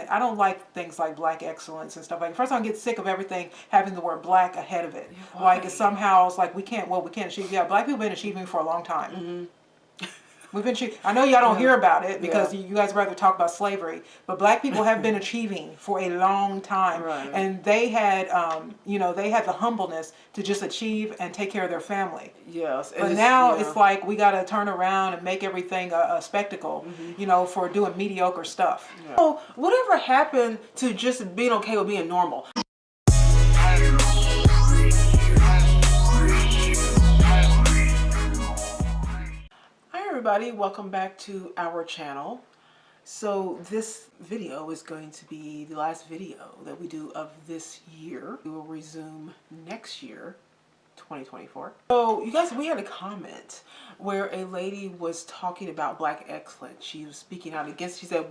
I don't like things like black excellence and stuff like. First, I get sick of everything having the word black ahead of it. Why? Like it's somehow it's like we can't achieve. Yeah, black people have been achieving for a long time. Mm-hmm. We've been. I know y'all don't hear about it because Yeah. you guys rather talk about slavery, but black people have been achieving for a long time, Right. and they had, they had the humbleness to just achieve and take care of their family. Yes. But now it's like we got to turn around and make everything a spectacle, for doing mediocre stuff. Yeah. So, whatever happened to just being okay with being normal? Everybody, welcome back to our channel. So this video is going to be the last video that we do of this year. We will resume next year, 2024. So you guys, we had a comment where a lady was talking about black excellence. She was speaking out against, she said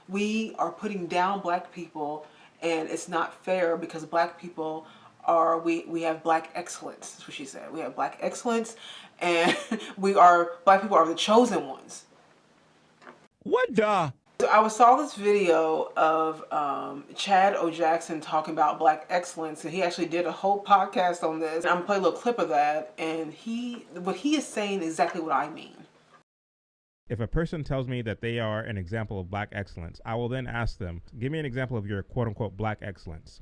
we are putting down black people and it's not fair because black people are, we have black excellence. That's what she said. We have black excellence and black people are the chosen ones. What the? So I saw this video of Chad O. Jackson talking about black excellence, and he actually did a whole podcast on this. I'm gonna play a little clip of that, and what he is saying is exactly what I mean. If a person tells me that they are an example of black excellence, I will then ask them, give me an example of your quote-unquote black excellence.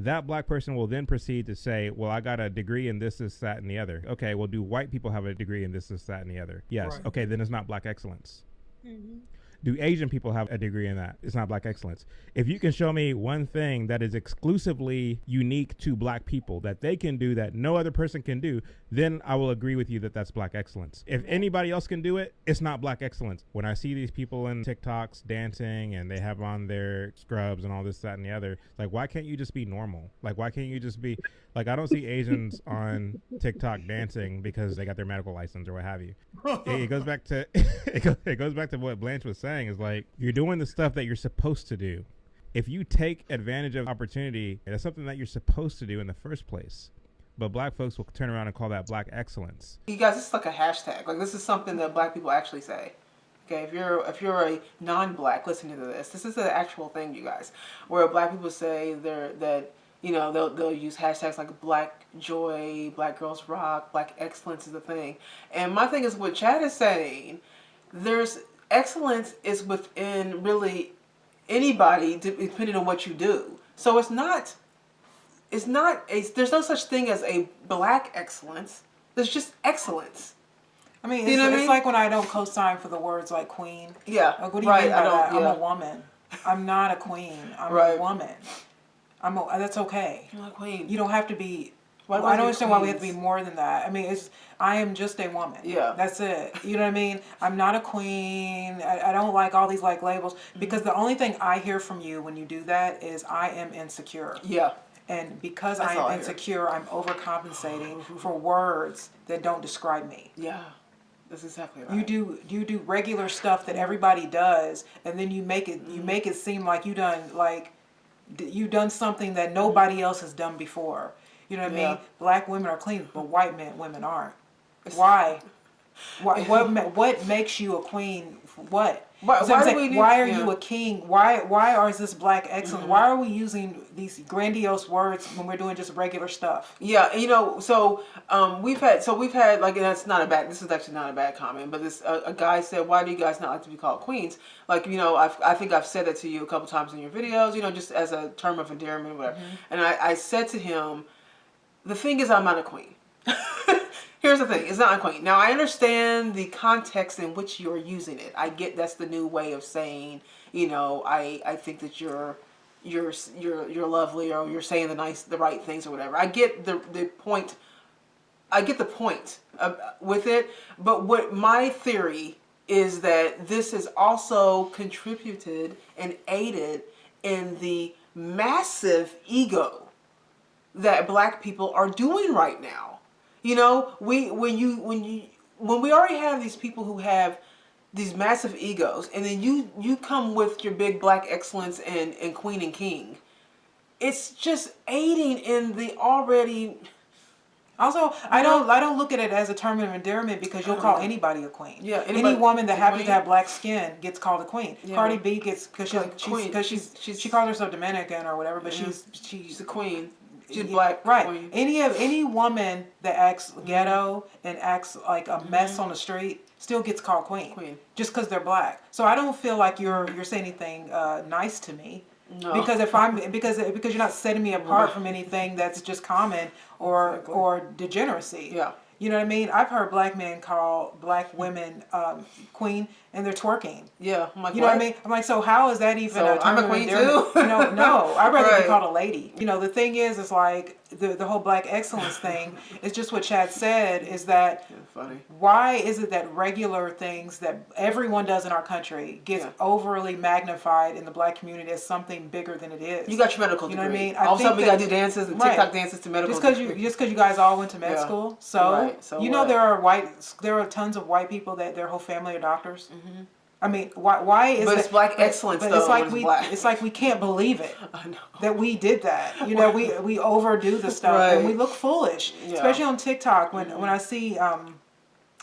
That black person will then proceed to say, well, I got a degree in this, that, and the other. Okay, well, do white people have a degree in this, that, and the other? Yes. Right. Okay, then it's not black excellence. Mm-hmm. Do Asian people have a degree in that? It's not black excellence. If you can show me one thing that is exclusively unique to black people that they can do that no other person can do, then I will agree with you that that's black excellence. If anybody else can do it, it's not black excellence. When I see these people in TikToks dancing and they have on their scrubs and all this, that, and the other, like, why can't you just be normal? Like, why can't you just be, like, I don't see Asians on TikTok dancing because they got their medical license or what have you. It goes back to, it goes back to what Blanche was saying, is like, you're doing the stuff that you're supposed to do. If you take advantage of opportunity, that's something that you're supposed to do in the first place. But black folks will turn around and call that black excellence. You guys, this is like a hashtag. Like, this is something that black people actually say. Okay, if you're a non-black listening to this, this is an actual thing, you guys, where black people say they'll use hashtags like Black Joy, Black Girls Rock, Black Excellence is the thing. And my thing is, what Chad is saying, there's excellence is within really anybody depending on what you do. So there's no such thing as a black excellence. There's just excellence. I mean, it's like when I don't co-sign for the words like queen. Yeah. Like, what do you mean by that? I'm a woman. I'm not a queen. I'm a woman. That's okay. You're not a queen. You don't have to be. I don't understand why we have to be more than that. I mean, I am just a woman. Yeah. That's it. You know what I mean? I'm not a queen. I don't like all these like labels, because the only thing I hear from you when you do that is I am insecure. Yeah. And because I am insecure, I'm overcompensating for words that don't describe me. Yeah. That's exactly right. You do regular stuff that everybody does, and then you make it seem like you've done something that nobody else has done before. You know what I mean? Black women are clean, but white women aren't. Why? What makes you a queen? What? Why are you a king? Why is this black excellence? Mm-hmm. Why are we using these grandiose words when we're doing just regular stuff? Yeah, so we've had like, and that's not a bad. This is actually not a bad comment, but this a guy said, "Why do you guys not like to be called queens?" Like, I think I've said that to you a couple times in your videos, just as a term of endearment, or whatever. Mm-hmm. And I said to him, the thing is, I'm not a queen. Here's the thing, it's not a queen. Now, I understand the context in which you're using it. I get that's the new way of saying, I think that you're lovely, or you're saying the right things or whatever. I get the point. I get the point with it. But what my theory is that this has also contributed and aided in the massive ego that black people are doing right now. When we already have these people who have these massive egos, and then you come with your big black excellence and queen and king, it's just aiding in the already Also, I don't look at it as a term of endearment because you'll call anybody a queen. Yeah, any woman that happens queen. to have black skin gets called a queen. Yeah. Cardi B gets because she calls herself Dominican or whatever, but she's a queen. She's black. Right. Queen. Any woman that acts ghetto and acts like a mess on the street still gets called queen. Just because they're black. So I don't feel like you're saying anything nice to me. No. Because because you're not setting me apart from anything that's just common or degeneracy. Yeah. You know what I mean? I've heard black men call black women queen, and they're twerking. Yeah, I'm like, you know what I mean? I'm like, so how is that even a term I'm a of queen endearment? too? No, I'd rather Right. be called a lady. You know, the thing is like the whole black excellence thing is just what Chad said. Is that funny? Why is it that regular things that everyone does in our country gets overly magnified in the black community as something bigger than it is? You got your medical degree. You know what I mean? All of a sudden we gotta do dances and TikTok dances to medical. Just because you guys all went to med school, so you know there are tons of white people that their whole family are doctors. Mm-hmm. I mean, why is? But it's black excellence though. It's like we can't believe it I know. that we did that. You know, we overdo the stuff and we look foolish, especially on TikTok. When I see, I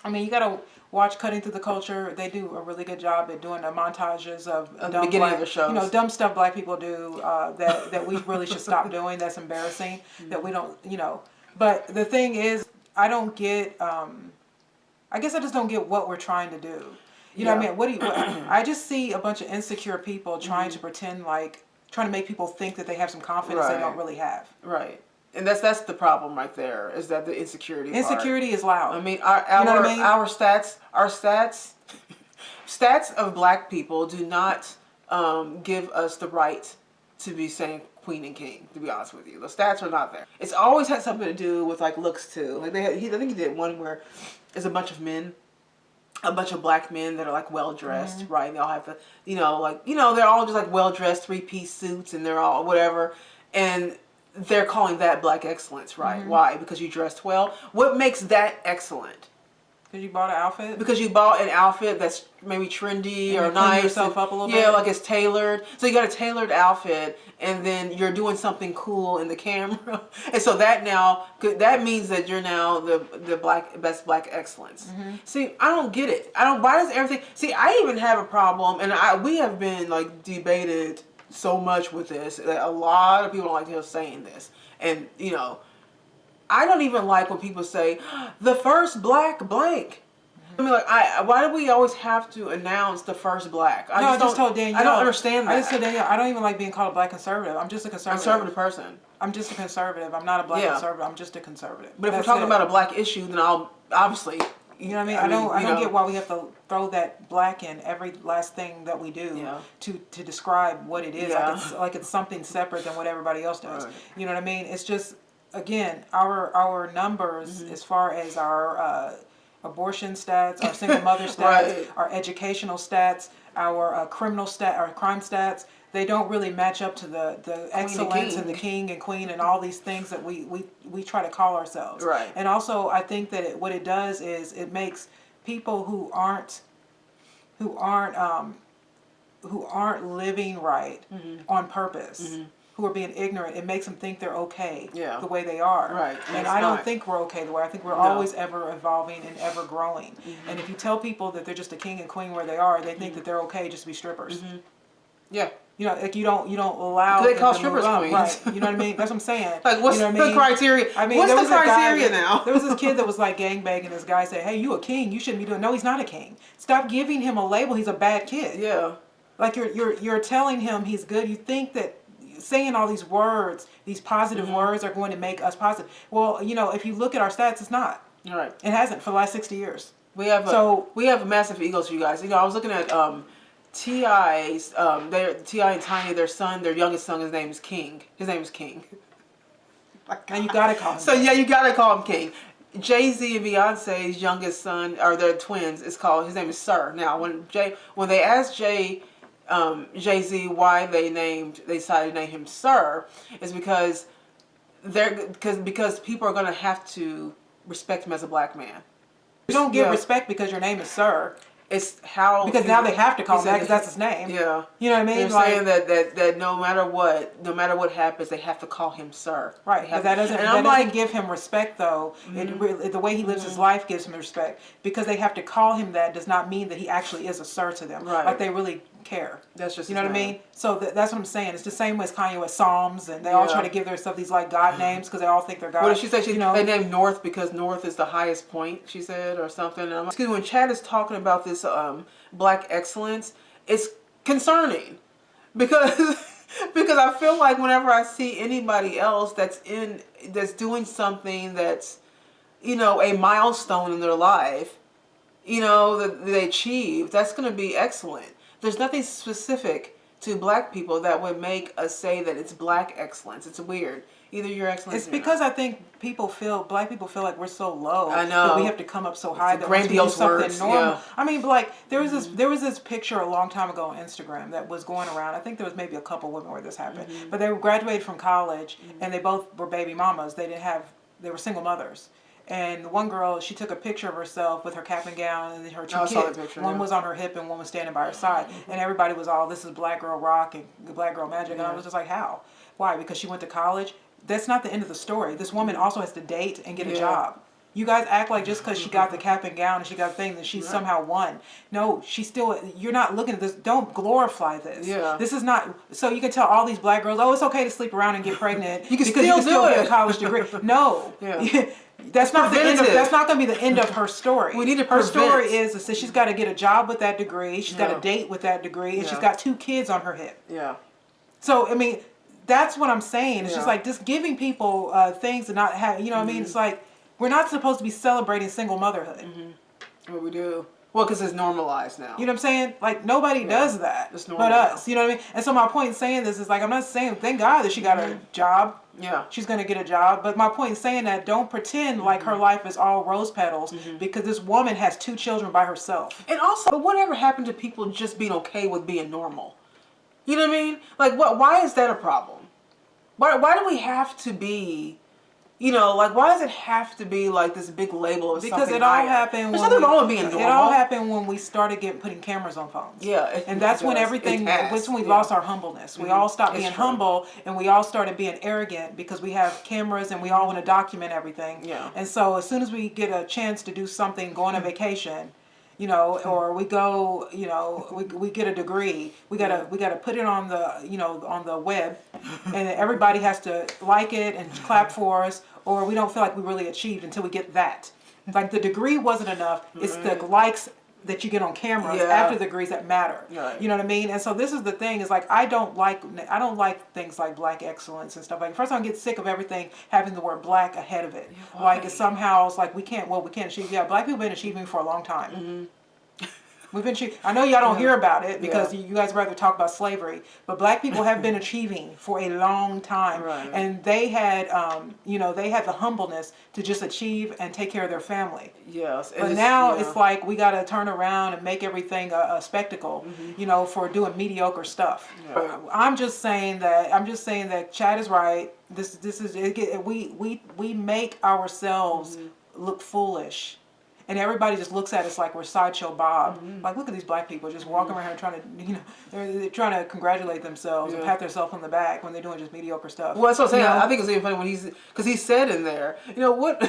mean, you gotta watch Cutting Through the Culture. They do a really good job at doing the montages of dumb beginning of the shows. You know, dumb stuff black people do that we really should stop doing. That's embarrassing. That we don't. You know, but the thing is, I don't get. I guess I just don't get what we're trying to do. You know what I mean? I just see a bunch of insecure people trying to pretend trying to make people think that they have some confidence they don't really have. Right. And that's the problem right there, is that the insecurity Insecurity is loud. I mean, our stats of black people do not give us the right to be saying queen and king, to be honest with you. The stats are not there. It's always had something to do with looks too. I think he did one where there's a bunch of black men that are well dressed, right? And they all have the, they're all just well dressed 3-piece suits, and they're all whatever, and they're calling that black excellence, right? Mm-hmm. Why? Because you dressed well. What makes that excellent? Because you bought an outfit. Because you bought an outfit that's maybe trendy or nice. Yourself up a little bit. Yeah, it's tailored. So you got a tailored outfit, and then you're doing something cool in the camera, and so that means that you're now the best black excellence. Mm-hmm. See, I don't get it. Why does everything? See, I even have a problem, and we have been debated so much with this that a lot of people don't like to hear saying this, and I don't even like when people say the first black blank. I mean, why do we always have to announce the first black? I just told Danielle. I don't understand that. I just told Danielle, I don't even like being called a black conservative. I'm just a conservative person. I'm just a conservative. I'm not a black conservative. I'm just a conservative. But if we're talking about a black issue, then I'll obviously. You know what I mean? I don't get why we have to throw that black in every last thing that we do to describe what it is. Yeah. Like it's something separate than what everybody else does. Right. You know what I mean? It's just, again, our numbers as far as our abortion stats, our single mother stats, our educational stats, our criminal our crime stats, they don't really match up to the excellence and the king and queen and all these things that we try to call ourselves. Right. And also, I think that what it does is it makes people who aren't living right on purpose, who are being ignorant, it makes them think they're okay the way they are. Right. And I don't think we're okay the way. I think we're always ever evolving and ever growing. Mm-hmm. And if you tell people that they're just a king and queen where they are, they think that they're okay just to be strippers. Mm-hmm. Yeah. You know, you don't allow. They call strippers queens. Right. You know what I mean? That's what I'm saying. What's the criteria? I mean, what's the criteria now? There was this kid that was gangbanging. This guy said, "Hey, you a king? You shouldn't be doing." No, he's not a king. Stop giving him a label. He's a bad kid. Yeah. You're telling him he's good. You think that saying all these words, these positive words, are going to make us positive. Well, if you look at our stats, it's not. Right. It hasn't for the last 60 years. We have massive egos, you guys. I was looking at T.I.'s, T.I. and Tiny, their youngest son, his name is King. And you gotta call him. So yeah, you gotta call him King. Jay-Z and Beyonce's youngest son, or their twins, his name is Sir. Now, when they asked Jay-Z why they decided to name him Sir, is because people are gonna have to respect him as a black man. You don't get respect because your name is Sir. It's how Because now they have to call him that because that's his name. Yeah. You know what I mean? They're Like, saying that no matter what happens, they have to call him sir. right, but that doesn't give him respect, though. The way he lives his life gives him respect. Because they have to call him that does not mean that he actually is a sir to them. Right. Like, they really care. That's just you know his what I name. mean? So that's what I'm saying. It's the same as Kanye with Psalms, and they all try to give their stuff these like God names because they all think they're God. What did she say? They named North because North is the highest point, she said, or something. Excuse me, when Chad is talking about this black excellence, it's concerning because because I feel like whenever I see anybody else that's doing something that's, you know, a milestone in their life, you know, that they achieve, that's going to be excellent. There's nothing specific to black people that would make us say that it's black excellence. It's weird. Either you're excellent. It's because I think black people feel like we're so low. I know. That we have to come up so high that we do grandiose something words, normal. yeah. I mean, like there was this picture a long time ago on Instagram that was going around. I think there was maybe a couple women where this happened, but they graduated from college and they both were baby mamas. They were single mothers. And one girl, she took a picture of herself with her cap and gown and her two kids. One was on her hip and one was standing by her side. And everybody was all, this is black girl rock and black girl magic. And I was just like, how? Why? Because she went to college? That's not the end of the story. This woman also has to date and get a job. You guys act like just because she got the cap and gown and she got the thing that she somehow won. No, you're not looking at this. Don't glorify this. Yeah. This is not, so you can tell all these black girls, oh, it's okay to sleep around and get pregnant. You can because still you can still do get it. a college degree. No. Yeah. That's not the end of, preventative. that's not going to be the end of her story. We need to Her prevent. story is that she's got to get a job with that degree. She's got to date with that degree. And she's got 2 kids on her hip. Yeah. So, I mean, that's what I'm saying. It's just like just giving people things to not have, you know what I mean? It's like we're not supposed to be celebrating single motherhood. What we do. Well, because it's normalized now. You know what I'm saying? Like nobody does that It's but normal us. You know what I mean? And so my point in saying this is like I'm not saying thank God that she got a job. Yeah. She's going to get a job. But my point in saying that don't pretend like her life is all rose petals because this woman has 2 children by herself. And also, but whatever happened to people just being okay with being normal? You know what I mean? Like, why is that a problem? Why do we have to be, you know, like, why does it have to be like this big label of Because something it all higher? happened There's when nothing wrong with being normal. It all happened when we started putting cameras on phones. Yeah. And that's when everything, that's when we lost our humbleness. We all stopped being humble and we all started being arrogant because we have cameras and we all want to document everything. Yeah. And so as soon as we get a chance to do something, go on a vacation, you know, or we go, you know, we get a degree, we gotta put it on the, you know, on the web, and everybody has to like it and clap for us, or we don't feel like we really achieved until we get that. Like the degree wasn't enough; it's the likes that you get on cameras after the degrees that matter. Right. You know what I mean? And so this is the thing: is like I don't like things like black excellence and stuff like. First, I get sick of everything having the word black ahead of it. Like it's somehow it's like we can't achieve. Yeah, black people have been achieving for a long time. We've been achieving. I know y'all don't hear about it because you guys rather talk about slavery, but black people have been achieving for a long time, and they had, you know, they had the humbleness to just achieve and take care of their family. Yes. But now it's like we got to turn around and make everything a spectacle, you know, for doing mediocre stuff. Yeah. I'm just saying that Chad is right. This is we make ourselves look foolish. And everybody just looks at us like we're Sideshow Bob. Like, look at these black people just walking around here trying to, you know, they're trying to congratulate themselves and pat themselves on the back when they're doing just mediocre stuff. Well, that's what I'm saying. You know? I think it's even funny when because he said in there, you know, what,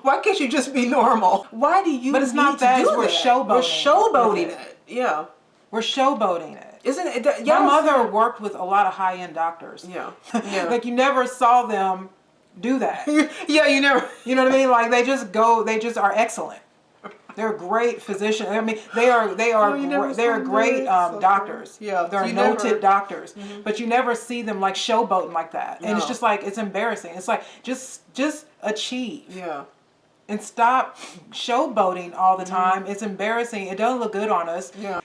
why can't you just be normal? Why do you But it's not that, we're showboating. We're showboating it. Yeah. We're showboating it. Isn't it? My mother worked with a lot of high-end doctors. Yeah. Like, you never saw them do that. Yeah, you never. You know what I mean? Like they just are excellent. They're great physicians. I mean, they're great doctors. Yeah, they're noted doctors. But you never see them like showboating like that. And it's just like it's embarrassing. It's like just achieve. Yeah. And stop showboating all the time. It's embarrassing. It doesn't look good on us. Yeah.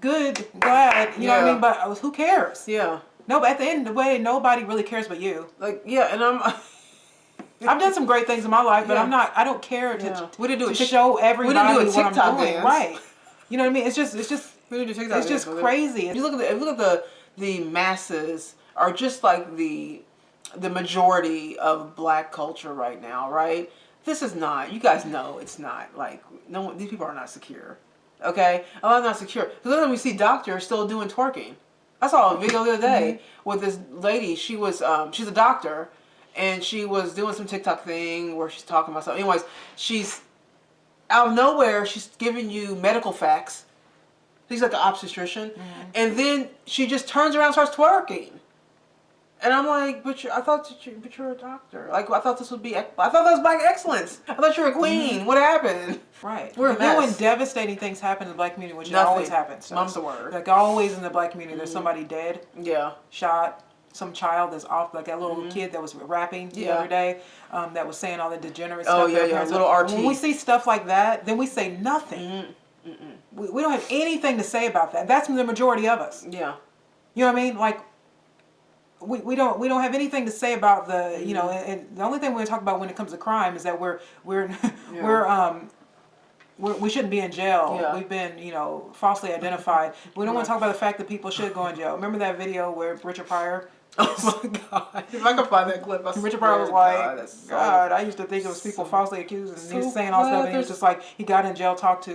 Good, glad. You know what I mean? But who cares? Yeah. No, but at the end of the day, nobody really cares but you. Like, yeah, and I've done some great things in my life, but I don't care to show everybody we didn't do a what TikTok I'm doing. dance. Right. You know what I mean? It's just we didn't do TikTok it's just dance, crazy. If you look at the masses are just like the majority of black culture right now, right? this is not. You guys know it's not. Like, no one, these people are not secure. Okay? A lot of not secure. Because then we see doctors still doing twerking. I saw a video the other day with this lady. She was, she's a doctor, and she was doing some TikTok thing where she's talking about something. Anyways, she's out of nowhere, she's giving you medical facts. She's like an obstetrician. And then she just turns around and starts twerking. And I'm like, but you're a doctor. Like, I thought this would be, I thought that was black excellence. I thought you were a queen. What happened? Right. We're a Then when mess. devastating things happen in the black community, which Nothing. always happens. Mum's the word. Like always in the black community, there's somebody dead, Yeah. shot, some child that's off, like that little kid that was rapping the other day, that was saying all the degenerate stuff. yeah, yeah, little RT. When we see stuff like that, then we say nothing. We don't have anything to say about that. That's the majority of us. Yeah. You know what I mean? Like, we don't have anything to say about the, you know, and the only thing we're talk about when it comes to crime is that we shouldn't be in jail. Yeah. We've been, you know, falsely identified. We don't want to talk about the fact that people should go in jail. Remember that video where Richard Pryor? Oh my God. If I can find that clip, I Richard swear Pryor was to like, God, God, I used to think it was people falsely accused, and he was so saying all stuff, and he was just like, he got in jail, talked to,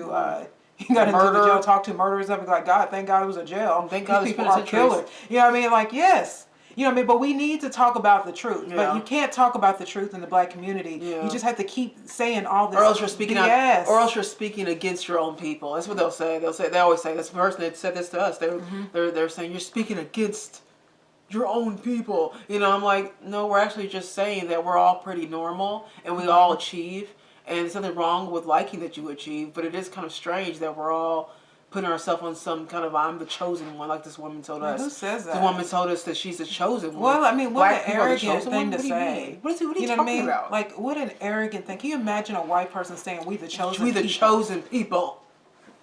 he got into the jail, talked to murderers, and like, God, thank God it was a jail. Thank God these it's people are penitentiaries. killers. You know what I mean? Like, yes. You know what I mean? But we need to talk about the truth. Yeah. But you can't talk about the truth in the black community. Yeah. You just have to keep saying all this or else you're speaking BS. out, or else you're speaking against your own people. That's what they'll say. They always say, this person that said this to us. They're saying you're speaking against your own people. You know, I'm like, no, we're actually just saying that we're all pretty normal and we all achieve, and there's nothing wrong with liking that you achieve, but it is kind of strange that we're all putting ourselves on some kind of I'm the chosen one, like this woman told us. Who says that? The woman told us that she's the chosen one. Well, I mean, what Black an people are the arrogant chosen thing one? to What do you say. mean? What are you You know talking what I mean? about? Like, what an arrogant thing. Can you imagine a white person saying, we the chosen We the people? chosen people.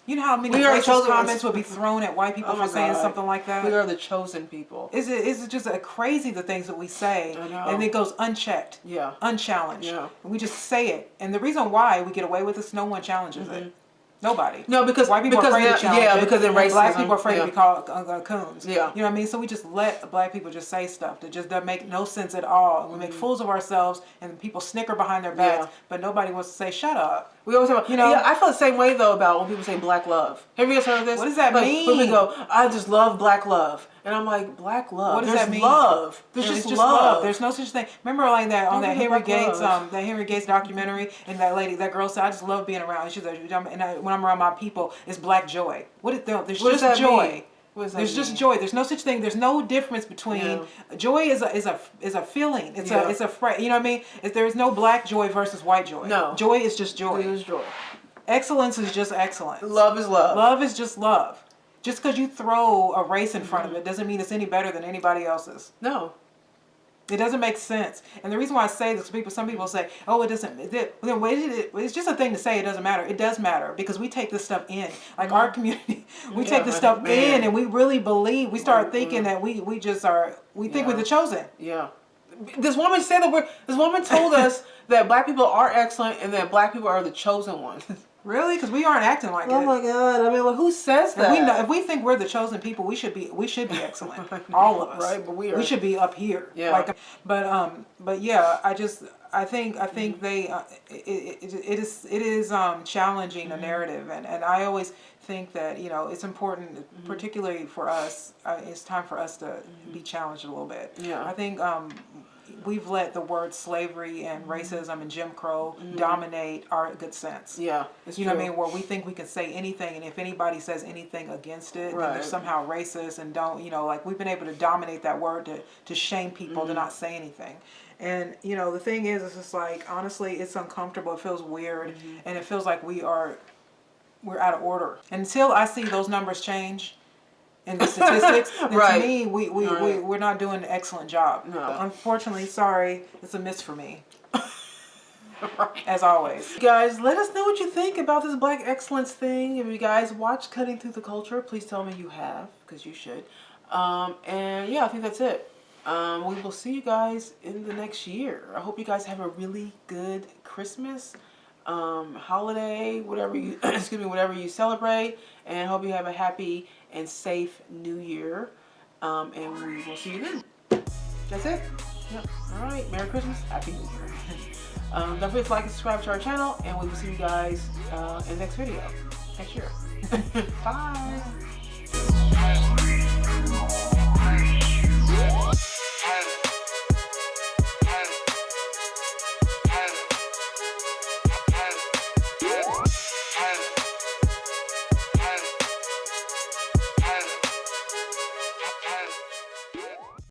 You know how many We are the racist chosen comments ones. would be thrown at white people Oh for my saying God. something like that? We are the chosen people. Is it just crazy the things that we say, I know. and it goes unchecked, Yeah. unchallenged. Yeah. And we just say it, and the reason why we get away with this, no one challenges it. Nobody. No, because white people are afraid to challenge it, because in and black racism, people are afraid yeah. to be called coons. Yeah. You know what I mean? So we just let black people just say stuff that just doesn't make no sense at all. And we make fools of ourselves, and people snicker behind their backs, but nobody wants to say, shut up. We always talk about, You know? yeah, I feel the same way though about when people say black love. Have you guys heard of this? What does that Like, mean? When people go, I just love black love. And I'm like, black love. What does There's that mean? love. There's It's just love. There's no such thing. Remember, like that on Don't that be Henry black Gates, love. that Henry Gates documentary, and that girl said, "I just love being around." She's like, when I'm around my people, it's black joy. There's What does just that joy. mean? What does that There's just mean? joy. There's no such thing. There's no difference between joy is a feeling. It's Yeah. a you know what I mean? There is no black joy versus white joy. No. Joy is just joy. It is joy. Excellence is just excellence. Love is love. Love is just love. Just because you throw a race in front of it doesn't mean it's any better than anybody else's. No. It doesn't make sense. And the reason why I say this, some people say, oh, it doesn't, it's just a thing to say, it doesn't matter. It does matter because we take this stuff in. Like our community, we take this stuff in and we really believe, we start thinking that we think we're the chosen. Yeah. This woman said this woman told us that black people are excellent and that black people are the chosen ones. Really? Because we aren't acting like it. Oh my God. I mean, well, who says that? If we think we're the chosen people, we should be excellent. All of us. Right, but we are. We should be up here. Yeah. But yeah, I think they it is challenging a narrative, and I always think that, you know, it's important, particularly for us. It's time for us to be challenged a little bit. Yeah. I think we've let the word slavery and racism and Jim Crow dominate our good sense. Yeah, it's You know true. what I mean? Where we think we can say anything, and if anybody says anything against it, then they're Right. somehow racist and don't, you know, like we've been able to dominate that word to shame people to not say anything. And, you know, the thing is, it's just like, honestly, it's uncomfortable. It feels weird. And it feels like we're out of order. Until I see those numbers change in the statistics, then Right. to me, we're not doing an excellent job. No. Unfortunately, sorry, it's a miss for me. As always. Guys, let us know what you think about this Black Excellence thing. If you guys watch Cutting Through the Culture, please tell me you have, because you should. And yeah, I think that's it. We will see you guys in the next year. I hope you guys have a really good Christmas, holiday, whatever you whatever you celebrate, and hope you have a happy and safe New Year. And we will see you then. That's it. Yep. All right. Merry Christmas. Happy New Year. Don't forget to like and subscribe to our channel, and we will see you guys in the next video next year. Bye.